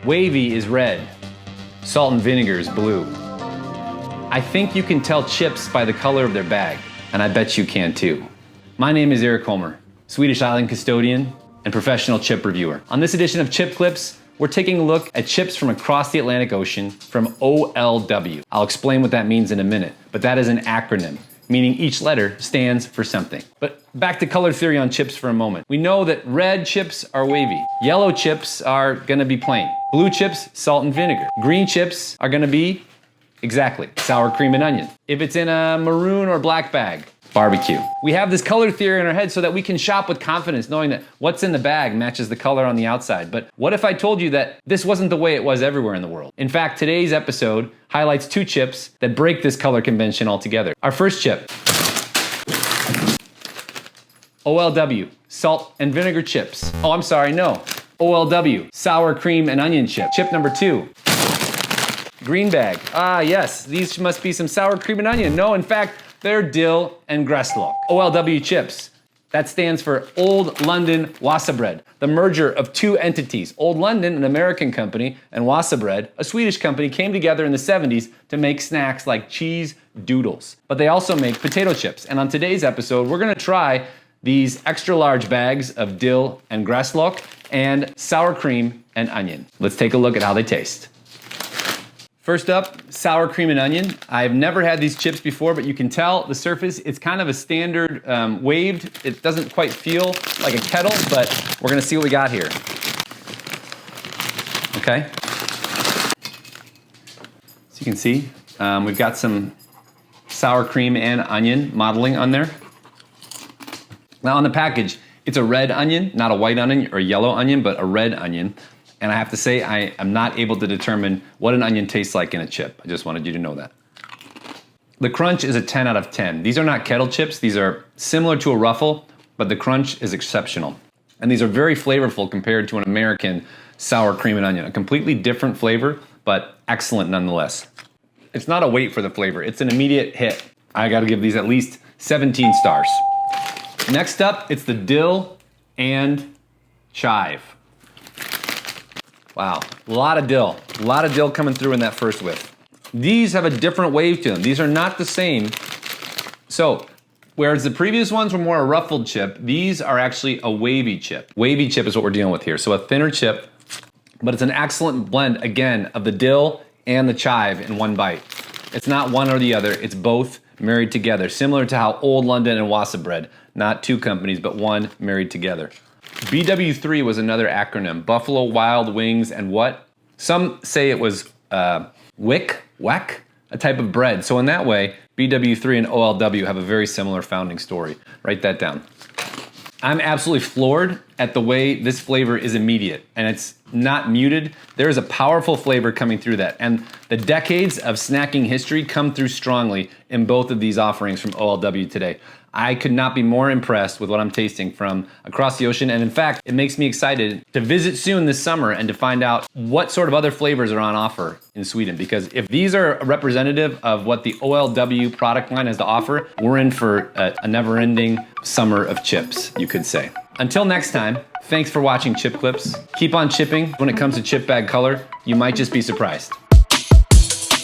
Wavy is red. Salt and vinegar is blue. I think you can tell chips by the color of their bag, and I bet you can too. My name is Eric Homer, Swedish Island custodian and professional chip reviewer. On this edition of Chip Clips, we're taking a look at chips from across the Atlantic Ocean from OLW. I'll explain what that means in a minute, but that is an acronym, meaning each letter stands for something. But back to color theory on chips for a moment. We know that red chips are wavy. Yellow chips are gonna be plain. Blue chips, salt and vinegar. Green chips are gonna be, exactly, sour cream and onion. If it's in a maroon or black bag, barbecue. We have this color theory in our head so that we can shop with confidence, knowing that what's in the bag matches the color on the outside. But what if I told you that this wasn't the way it was everywhere in the world? In fact, today's episode highlights two chips that break this color convention altogether. Our first chip, OLW, salt and vinegar chips. Oh, I'm sorry, no. OLW, sour cream and onion chip. Chip number 2, green bag. Ah, yes, these must be some sour cream and onion. No, in fact, they're Dill and Gräslök. OLW chips. That stands for Old London Wasabread, the merger of two entities. Old London, an American company, and Wasabread, a Swedish company, came together in the 70s to make snacks like cheese doodles. But they also make potato chips. And on today's episode, we're gonna try these extra large bags of Dill and Gräslök and sour cream and onion. Let's take a look at how they taste. First up, sour cream and onion. I've never had these chips before, but you can tell the surface, it's kind of a standard waved. It doesn't quite feel like a kettle, but we're gonna see what we got here. Okay. So you can see, we've got some sour cream and onion modeling on there. Now on the package, it's a red onion, not a white onion or a yellow onion, but a red onion. And I have to say, I am not able to determine what an onion tastes like in a chip. I just wanted you to know that. The crunch is a 10 out of 10. These are not kettle chips. These are similar to a Ruffle, but the crunch is exceptional. And these are very flavorful compared to an American sour cream and onion. A completely different flavor, but excellent nonetheless. It's not a wait for the flavor. It's an immediate hit. I gotta give these at least 17 stars. Next up, it's the dill and chive. Wow, a lot of dill coming through in that first whiff. These have a different wave to them. These are not the same. So, whereas the previous ones were more a ruffled chip, these are actually a wavy chip. Wavy chip is what we're dealing with here. So a thinner chip, but it's an excellent blend, again, of the dill and the chive in one bite. It's not one or the other, it's both married together, similar to how Old London and Wasabread, not two companies, but one married together. BW3 was another acronym, Buffalo Wild Wings and what? Some say it was wick, a type of bread. So in that way, BW3 and OLW have a very similar founding story. Write that down. I'm absolutely floored at the way this flavor is immediate and it's not muted. There is a powerful flavor coming through that. And the decades of snacking history come through strongly in both of these offerings from OLW today. I could not be more impressed with what I'm tasting from across the ocean. And in fact, it makes me excited to visit soon this summer and to find out what sort of other flavors are on offer in Sweden. Because if these are representative of what the OLW product line has to offer, we're in for a never-ending summer of chips, you could say. Until next time, thanks for watching Chip Clips. Keep on chipping. When it comes to chip bag color, you might just be surprised.